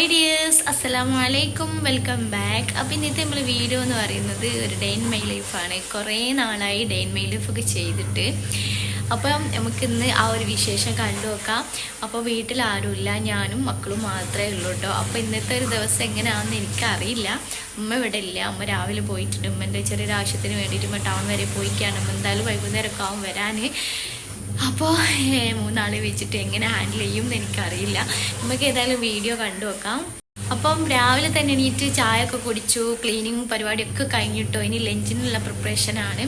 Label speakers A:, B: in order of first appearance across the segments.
A: Hi dears, അസ്സലാമു അലൈക്കും, welcome back. അപ്പോൾ ഇന്നത്തെ നമ്മൾ വീഡിയോ എന്ന് പറയുന്നത് ഒരു ഡേ ഇൻ മൈ ലൈഫാണ്. കുറേ നാളായി ഡേ ഇൻ മൈ ലൈഫൊക്കെ ചെയ്തിട്ട്. അപ്പം നമുക്കിന്ന് ആ ഒരു വിശേഷം കണ്ടു നോക്കാം. അപ്പോൾ വീട്ടിൽ ആരുമില്ല, ഞാനും മക്കളും മാത്രമേ ഉള്ളൂ കേട്ടോ. അപ്പോൾ ഇന്നത്തെ ഒരു ദിവസം എങ്ങനെയാണെന്ന് എനിക്കറിയില്ല. ഉമ്മ ഇവിടെ ഇല്ല, ഉമ്മ രാവിലെ പോയിട്ടുണ്ട്. ഉമ്മൻ്റെ ചെറിയൊരു ആവശ്യത്തിന് വേണ്ടിയിട്ട് ടൗൺ വരെ പോയിക്കാണ്. എന്തായാലും വൈകുന്നേരമൊക്കെ ആവും വരാൻ. അപ്പോൾ മൂന്നാളെ വെച്ചിട്ട് എങ്ങനെ ഹാൻഡിൽ ചെയ്യും എന്ന് എനിക്കറിയില്ല. നമുക്ക് ഏതായാലും വീഡിയോ കണ്ടു നോക്കാം. അപ്പം രാവിലെ തന്നെ എണീറ്റ് ചായയൊക്കെ കുടിച്ചു, ക്ലീനിങ് പരിപാടിയൊക്കെ കഴിഞ്ഞിട്ടോ. ഇനി ലഞ്ചിനുള്ള പ്രിപ്പറേഷനാണ്.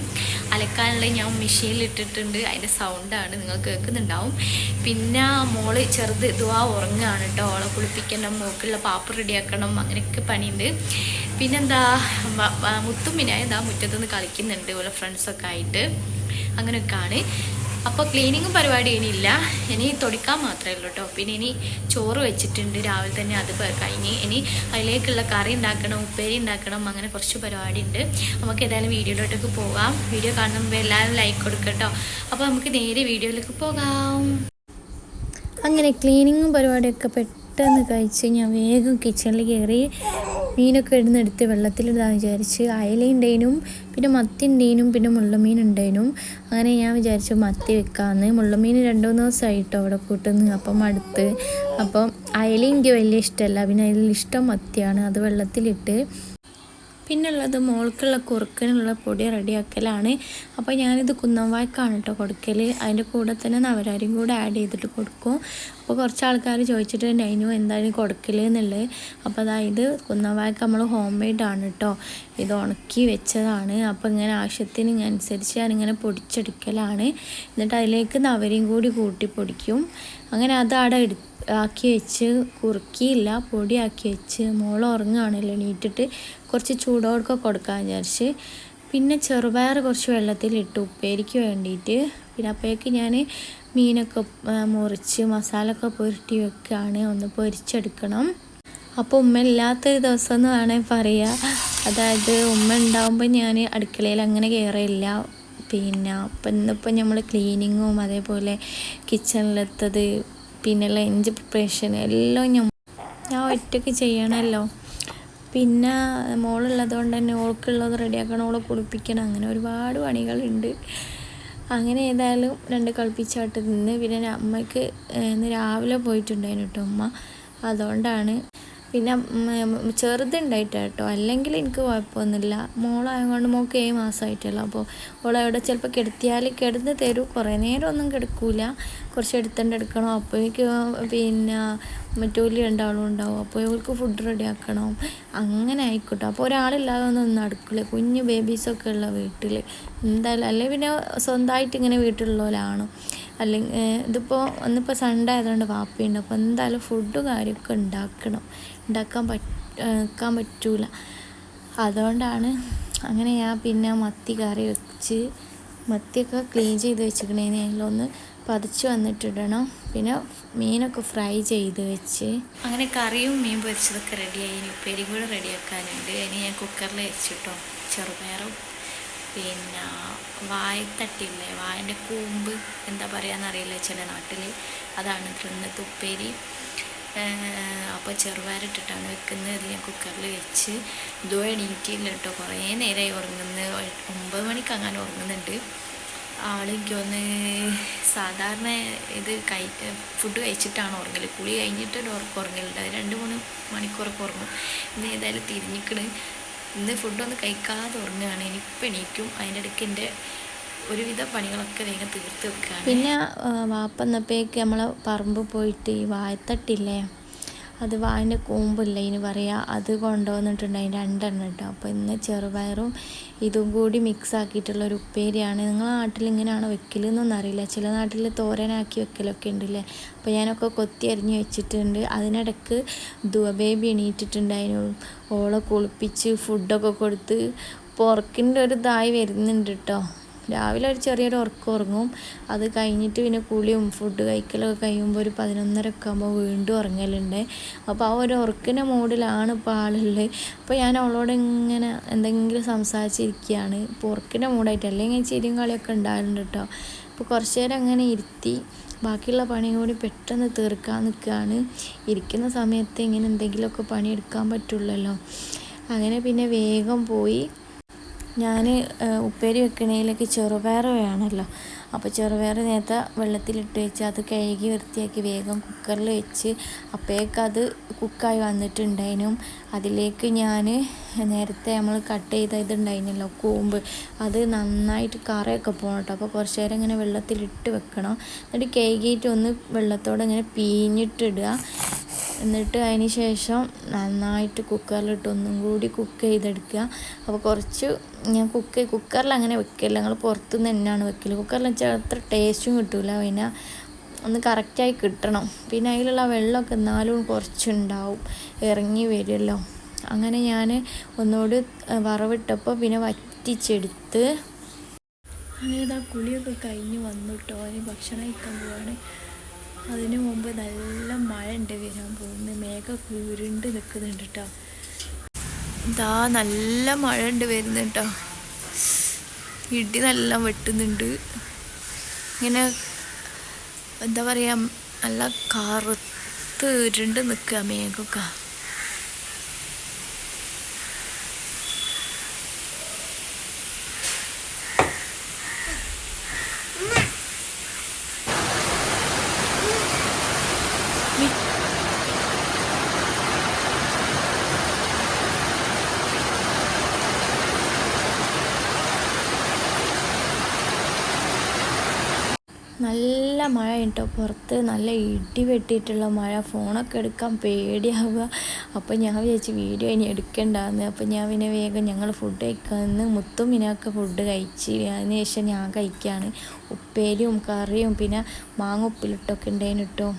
A: അലക്കാനുള്ള ഞാൻ മെഷീനിൽ ഇട്ടിട്ടുണ്ട്, അതിൻ്റെ സൗണ്ടാണ് നിങ്ങൾ കേൾക്കുന്നുണ്ടാവും. പിന്നെ മോള് ചെറുത് ഇതുവാ ഉറങ്ങുകയാണ് കേട്ടോ. ഓളെ കുളിപ്പിക്കണം, മോക്കുള്ള പാപ്പ് റെഡിയാക്കണം, അങ്ങനെയൊക്കെ പണിയുണ്ട്. പിന്നെന്താ മുത്തും പിന്നെ എന്താ മുറ്റത്തുനിന്ന് കളിക്കുന്നുണ്ട് ഓരോ ഫ്രണ്ട്സൊക്കെ ആയിട്ട്. അങ്ങനെയൊക്കെയാണ്. അപ്പോൾ ക്ലീനിങ്ങും പരിപാടി ഇനിയില്ല, ഇനി തൊടിക്കാൻ മാത്രമേ ഉള്ളൂ കേട്ടോ. പിന്നെ ഇനി ചോറ് വെച്ചിട്ടുണ്ട് രാവിലെ തന്നെ, അത് കഴിഞ്ഞ് ഇനി അതിലേക്കുള്ള കറി ഉണ്ടാക്കണം, ഉപ്പേരി ഉണ്ടാക്കണം, അങ്ങനെ കുറച്ച് പരിപാടി ഉണ്ട്. നമുക്ക് ഏതായാലും വീഡിയോയിലോട്ടൊക്കെ പോകാം. വീഡിയോ കാണുമ്പോൾ എല്ലാവരും ലൈക്ക് കൊടുക്കട്ടോ. അപ്പോൾ നമുക്ക് നേരെ വീഡിയോയിലേക്ക് പോകാം. അങ്ങനെ ക്ലീനിങ്ങും പരിപാടിയൊക്കെ പെട്ടെന്ന് കഴിച്ച് ഞാൻ വേഗം കിച്ചണിൽ കയറി മീനൊക്കെ ഇടുന്നെടുത്ത് വെള്ളത്തിലിടാന്ന് വിചാരിച്ച്. അയലയുണ്ടേനും പിന്നെ മത്തി ഉണ്ടേനും പിന്നെ മുള്ളമീൻ ഉണ്ടേനും. അങ്ങനെ ഞാൻ വിചാരിച്ചു മത്തി വെക്കാമെന്ന്. മുള്ളമീൻ 2-3 ദിവസമായിട്ടോ അവിടെ കൂട്ടുന്നു, അപ്പം അടുത്ത്. അപ്പം അയല എനിക്ക് വലിയ ഇഷ്ടമല്ല, പിന്നെ അതിലിഷ്ടം മത്തിയാണ്. അത് വെള്ളത്തിലിട്ട് പിന്നുള്ളത് മോൾക്കുള്ള കുറുക്കനുള്ള പൊടി റെഡിയാക്കലാണ്. അപ്പോൾ ഞാനിത് കുന്നംവായ്ക്കാണ് കേട്ടോ കൊടുക്കൽ. അതിൻ്റെ കൂടെ തന്നെ നവരാരിയും കൂടെ ആഡ് ചെയ്തിട്ട് കൊടുക്കും. അപ്പോൾ കുറച്ച് ആൾക്കാർ ചോദിച്ചിട്ടുണ്ടായിരുന്നു എന്താണ് കൊടുക്കൽ എന്നുള്ളത്. അപ്പോൾ അതായത് കുന്നംവായ്ക്ക നമ്മൾ ഹോം മെയ്ഡാണ് കേട്ടോ, ഇത് ഉണക്കി വെച്ചതാണ്. അപ്പോൾ ഇങ്ങനെ ആവശ്യത്തിന് അനുസരിച്ച് ഞാനിങ്ങനെ പൊടിച്ചെടുക്കലാണ്. എന്നിട്ട് അതിലേക്ക് നവരയും കൂടി കൂട്ടി പൊടിക്കും. അങ്ങനെ അത് അവിടെ ആക്കി വെച്ച്, കുറുക്കിയില്ല, പൊടിയാക്കി വെച്ച്. മോൾ ഉറങ്ങുകയാണല്ലോ, എണീറ്റിട്ട് കുറച്ച് ചൂടോടൊക്കെ കൊടുക്കാൻ വിചാരിച്ച്. പിന്നെ ചെറുപയർ കുറച്ച് വെള്ളത്തിലിട്ട് ഉപ്പേരിക്ക് വേണ്ടിയിട്ട്. പിന്നെ അപ്പോഴേക്ക് ഞാൻ മീനൊക്കെ മുറിച്ച് മസാലയൊക്കെ പുരട്ടി വെക്കുകയാണ്, ഒന്ന് പൊരിച്ചെടുക്കണം. അപ്പോൾ ഉമ്മ ഇല്ലാത്തൊരു ദിവസം എന്ന് വേണമെങ്കിൽ പറയുക. അതായത് ഉമ്മ ഉണ്ടാകുമ്പോൾ ഞാൻ അടുക്കളയിൽ അങ്ങനെ കയറിയില്ല. പിന്നെ ഇന്നിപ്പോൾ നമ്മൾ ക്ലീനിങ്ങും അതേപോലെ കിച്ചണിലെത്തത് പിന്നെ ലഞ്ച് പ്രിപ്പറേഷൻ എല്ലാം ഞാൻ ഒറ്റയ്ക്ക് ചെയ്യണമല്ലോ. പിന്നെ മോളുള്ളത് കൊണ്ട് തന്നെ ഓൾക്കുള്ളത് റെഡിയാക്കണം, ഓളെ കുളിപ്പിക്കണം, അങ്ങനെ ഒരുപാട് പണികളുണ്ട്. അങ്ങനെ ഏതായാലും 2 കളിപ്പിച്ചാട്ട് നിന്ന്. പിന്നെ അമ്മയ്ക്ക് ഇന്ന് രാവിലെ പോയിട്ടുണ്ടായിരുന്നു കേട്ടോ ഉമ്മ, അതുകൊണ്ടാണ്. പിന്നെ ചെറുതുണ്ടായിട്ട് കേട്ടോ, അല്ലെങ്കിൽ എനിക്ക് കുഴപ്പമൊന്നുമില്ല. മോളായതുകൊണ്ട് മോൾക്ക് 7 മാസമായിട്ടുള്ളൂ. അപ്പോൾ ഓളവിടെ ചിലപ്പോൾ കിടന്ന് തരും, കുറേ നേരം ഒന്നും കിടക്കൂല, കുറച്ച് എടുക്കണം. അപ്പോഴേക്ക് പിന്നെ മറ്റോലി 2 ആളും ഉണ്ടാവും. അപ്പോൾ ഇവർക്ക് ഫുഡ് റെഡിയാക്കണം, അങ്ങനെ ആയിക്കോട്ടെ. അപ്പോൾ ഒരാളില്ലാതെ ഒന്നും നടക്കില്ല, കുഞ്ഞ് ബേബീസൊക്കെ ഉള്ള വീട്ടിൽ എന്തായാലും. അല്ലെങ്കിൽ പിന്നെ സ്വന്തമായിട്ട് ഇങ്ങനെ വീട്ടിലുള്ളവരാണ്. അല്ലെങ്കിൽ ഇന്നിപ്പോൾ സൺഡേ ആയതുകൊണ്ട് വാപ്പയുണ്ട്. അപ്പോൾ എന്തായാലും ഫുഡും കാര്യമൊക്കെ ഉണ്ടാക്കാൻ പറ്റൂല, അതുകൊണ്ടാണ്. അങ്ങനെ ഞാൻ പിന്നെ മത്തി കറി വെച്ച്, മത്തിയൊക്കെ ക്ലീൻ ചെയ്ത് വെച്ചിട്ടുണ്ടെങ്കിൽ അതിലൊന്ന് പതിച്ച് വന്നിട്ടിടണം. പിന്നെ മീനൊക്കെ ഫ്രൈ ചെയ്ത് വെച്ച്, അങ്ങനെ കറിയും മീൻ പൊരിച്ചതൊക്കെ റെഡിയായി. ഇനി ഉപ്പേരി കൂടെ റെഡിയാക്കാനുണ്ട്. ഇനി ഞാൻ കുക്കറിൽ വെച്ചിട്ടോ ചെറുപയറും പിന്നെ വാഴത്തട്ടില്ലേ, വാഴൻ്റെ കൂമ്പ് എന്താ പറയുകയെന്നറിയില്ല ചില നാട്ടിൽ, അതാണ് ഇന്നത്തെ ഉപ്പേരി. അപ്പോൾ ചെറുപയറിട്ടിട്ടാണ് വെക്കുന്നത്. ഞാൻ കുക്കറിൽ വെച്ച്. ഇതോ എണീറ്റില്ല കേട്ടോ, കുറേ നേരമായി ഉറങ്ങുന്നത്. 9 മണിക്ക് അങ്ങനെ ഉറങ്ങുന്നുണ്ട് ആളെനിക്ക് ഒന്ന്. സാധാരണ ഇത് ഫുഡ് കഴിച്ചിട്ടാണ് ഉറങ്ങൽ, കുളി കഴിഞ്ഞിട്ട് ഉറങ്ങലുണ്ട്. 2-3 മണിക്കൂറൊക്കെ ഉറങ്ങും. ഇന്ന് ഏതായാലും തിരിഞ്ഞിക്കണ്. ഇന്ന് ഫുഡൊന്നും കഴിക്കാതെ ഉറങ്ങുകയാണ്. ഇനിയിപ്പോൾ എണീക്കും. അതിൻ്റെ ഇടയ്ക്ക് എൻ്റെ ഒരുവിധ പണികളൊക്കെ വേഗം തീർത്ത് വെക്കുകയാണ്. പിന്നെ വാപ്പന്നപ്പോഴേക്ക് നമ്മളെ പറമ്പ് പോയിട്ട് ഈ വാഴത്തട്ടില്ലേ, അത് വാഴൻ്റെ കൂമ്പില്ല ഇനി പറയുക, അത് കൊണ്ടുവന്നിട്ടുണ്ട്. അതിന് 2 എണ്ണം കേട്ടോ. അപ്പോൾ ഇന്ന് ചെറുപയറും ഇതും കൂടി മിക്സ് ആക്കിയിട്ടുള്ളൊരു ഉപ്പേരിയാണ്. നിങ്ങളെ നാട്ടിൽ ഇങ്ങനെയാണോ വെക്കലെന്നൊന്നും അറിയില്ല, ചില നാട്ടിൽ തോരനാക്കി വെക്കലൊക്കെ ഉണ്ടല്ലേ. അപ്പോൾ ഞാനൊക്കെ കൊത്തി അരിഞ്ഞ് വെച്ചിട്ടുണ്ട്. അതിനിടയ്ക്ക് ബേബി എണീറ്റിട്ടുണ്ടായിരുന്നു, ഓളെ കുളിപ്പിച്ച് ഫുഡൊക്കെ കൊടുത്ത്. ഇപ്പോൾ ഉറക്കിൻ്റെ ഒരു ഇതായി വരുന്നുണ്ട് കേട്ടോ. രാവിലെ ഒരു ചെറിയൊരു ഉറങ്ങും. അത് കഴിഞ്ഞിട്ട് പിന്നെ കുളിയും ഫുഡ് കഴിക്കലൊക്കെ കഴിയുമ്പോൾ ഒരു 11:30 ഒക്കെ ആകുമ്പോൾ വീണ്ടും ഉറങ്ങലുണ്ട്. അപ്പോൾ ആ ഒരു ഉറക്കിൻ്റെ മൂഡിലാണ് ഇപ്പോൾ ആളുള്ളത്. അപ്പോൾ ഞാൻ അവളോട് ഇങ്ങനെ എന്തെങ്കിലും സംസാരിച്ചിരിക്കുകയാണ്. ഇപ്പോൾ ഉറക്കിൻ്റെ മൂഡായിട്ട്, അല്ലെങ്കിൽ ചിരിയും കളിയൊക്കെ ഉണ്ടാകലുണ്ട് കേട്ടോ. അപ്പോൾ കുറച്ച് നേരം അങ്ങനെ ഇരുത്തി. ബാക്കിയുള്ള പണിയും കൂടി പെട്ടെന്ന് തീർക്കാൻ നിൽക്കുകയാണ്. ഇരിക്കുന്ന സമയത്ത് ഇങ്ങനെ എന്തെങ്കിലുമൊക്കെ പണിയെടുക്കാൻ പറ്റുള്ളല്ലോ. അങ്ങനെ പിന്നെ വേഗം പോയി. ഞാൻ ഉപ്പേരി വെക്കണേലേക്ക് ചെറുപയർ വേണമല്ലോ. അപ്പോൾ ചെറുപയർ നേരത്തെ വെള്ളത്തിലിട്ട് വെച്ച് അത് കഴുകി വൃത്തിയാക്കി വേഗം കുക്കറിൽ വെച്ച് അപ്പോഴേക്കത് കുക്കായി വന്നിട്ടുണ്ടായിരുന്നു. അതിലേക്ക് ഞാൻ നേരത്തെ നമ്മൾ കട്ട് ചെയ്ത ഇതുണ്ടായിരുന്നല്ലോ കൂമ്പ്, അത് നന്നായിട്ട് കറയൊക്കെ പോകണം കേട്ടോ. അപ്പോൾ കുറച്ച് നേരം ഇങ്ങനെ വെള്ളത്തിലിട്ട് വെക്കണം. എന്നിട്ട് കഴുകിയിട്ട് ഒന്ന് വെള്ളത്തോടെ ഇങ്ങനെ പീഞ്ഞിട്ടിടുക. എന്നിട്ട് അതിന് ശേഷം നന്നായിട്ട് കുക്കറിലിട്ട് ഒന്നും കൂടി കുക്ക് ചെയ്തെടുക്കുക. അപ്പോൾ കുറച്ച് ഞാൻ കുക്കറിൽ അങ്ങനെ വെക്കില്ല, ഞങ്ങൾ പുറത്തുനിന്ന് തന്നെയാണ് വെക്കൽ. കുക്കറിൽ വെച്ചാൽ അത്ര ടേസ്റ്റും കിട്ടില്ല, പിന്നെ ഒന്ന് കറക്റ്റായി കിട്ടണം. പിന്നെ അതിലുള്ള വെള്ളമൊക്കെ എന്നാലും കുറച്ചുണ്ടാവും, ഇറങ്ങി വരുമല്ലോ. അങ്ങനെ ഞാൻ ഒന്നുകൂടി വറവിട്ടപ്പോൾ പിന്നെ വറ്റിച്ചെടുത്ത് അങ്ങനെ ഇതാ കുളിയൊക്കെ കഴിഞ്ഞ് വന്നു കേട്ടോ. അതിന് ഭക്ഷണം കഴിക്കാൻ പോവാണ്. അതിനു മുമ്പ് നല്ല മഴ ഉണ്ട് വരാൻ പോകുന്നു. മേഘമൊക്കെ ഉരുണ്ട് നിൽക്കുന്നുണ്ട് കേട്ടോ. ഇതാ നല്ല മഴ ഉണ്ട് വരുന്നുണ്ട് കേട്ടോ. ഇടി നല്ല വെട്ടുന്നുണ്ട്. ഇങ്ങനെ എന്താ പറയുക, നല്ല കറുത്ത് ഉരുണ്ട് നിൽക്കുക മേഘമൊക്കെ. നല്ല മഴ കേട്ടോ പുറത്ത്, നല്ല ഇടി വെട്ടിയിട്ടുള്ള മഴ. ഫോണൊക്കെ എടുക്കാൻ പേടിയാവുക. അപ്പോൾ ഞാൻ വിചാരിച്ചു വീഡിയോ ഇനി എടുക്കണ്ടാന്ന്. അപ്പോൾ ഞാൻ പിന്നെ വേഗം ഞങ്ങൾ ഫുഡ് കഴിക്കാമെന്ന് മുത്തും മിനൊക്കെ ഫുഡ് കഴിച്ച് അതിന് ശേഷം ഞാൻ കഴിക്കുകയാണ്. ഉപ്പേരിയും കറിയും പിന്നെ മാങ്ങ ഉപ്പിലിട്ടൊക്കെ ഉണ്ടായിരുന്നു കേട്ടോ.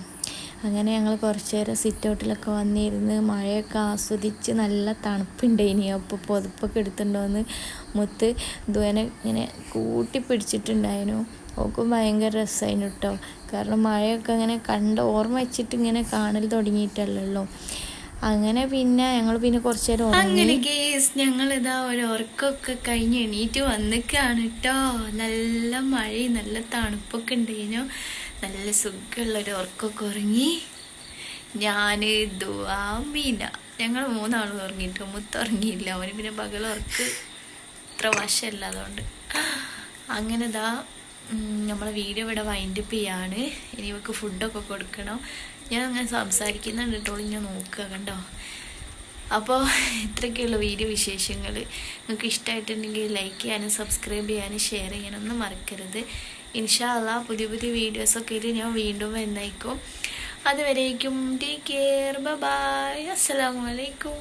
A: അങ്ങനെ ഞങ്ങൾ കുറച്ച് നേരം സിറ്റ് ഔട്ടിലൊക്കെ വന്നിരുന്ന് മഴയൊക്കെ ആസ്വദിച്ച് നല്ല തണുപ്പുണ്ടായിനി. അപ്പോൾ പുതപ്പൊക്കെ എടുത്തിട്ടുണ്ടോയെന്ന് മുത്ത് ഇതുവരെ ഇങ്ങനെ കൂട്ടിപ്പിടിച്ചിട്ടുണ്ടായിരുന്നു. ഓക്കും ഭയങ്കര രസമായിരുന്നു കേട്ടോ. കാരണം മഴയൊക്കെ അങ്ങനെ കണ്ട് ഓർമ്മ വെച്ചിട്ട് ഇങ്ങനെ കാണൽ തുടങ്ങിയിട്ടല്ലോ. അങ്ങനെ പിന്നെ ഞങ്ങൾ പിന്നെ കുറച്ച് നേരം അങ്ങനെ ഞങ്ങളിതാ ഒരു ഉറക്കമൊക്കെ കഴിഞ്ഞ് എണീറ്റ് വന്നിക്കാണ് കേട്ടോ. നല്ല മഴയും നല്ല തണുപ്പൊക്കെ ഉണ്ടായിരുന്നു. നല്ല സുഖമുള്ളൊരു ഉറക്കമൊക്കെ ഉറങ്ങി. ഞാൻ ദുആമീന ഞങ്ങൾ മൂന്നാളും ഉറങ്ങിയിട്ടോ. മുത്തുറങ്ങിയില്ല, അവന് പിന്നെ പകൽ ഉറക്ക് ഇത്ര വശമല്ല, അതുകൊണ്ട്. അങ്ങനെ ഇതാ നമ്മളെ വീഡിയോ ഇവിടെ വൈൻഡപ്പ് ചെയ്യാണ്. ഇനി ഇവർക്ക് ഫുഡൊക്കെ കൊടുക്കണം. ഞാൻ അങ്ങനെ സംസാരിക്കുന്നുണ്ട് കേട്ടോ, ഞാൻ നോക്കുക കണ്ടോ. അപ്പോൾ ഇത്രയൊക്കെയുള്ള വീഡിയോ വിശേഷങ്ങൾ. നിങ്ങൾക്ക് ഇഷ്ടമായിട്ടുണ്ടെങ്കിൽ ലൈക്ക് ചെയ്യാനും സബ്സ്ക്രൈബ് ചെയ്യാനും ഷെയർ ചെയ്യാനൊന്നും മറക്കരുത്. ഇൻഷാ അല്ലാ പുതിയ പുതിയ വീഡിയോസൊക്കെ ആയിട്ട് ഞാൻ വീണ്ടും വരുന്നേക്കും. അതുവരേക്കും ടേക്ക് കെയർ, ബൈ, അസ്സലാമു അലൈക്കും.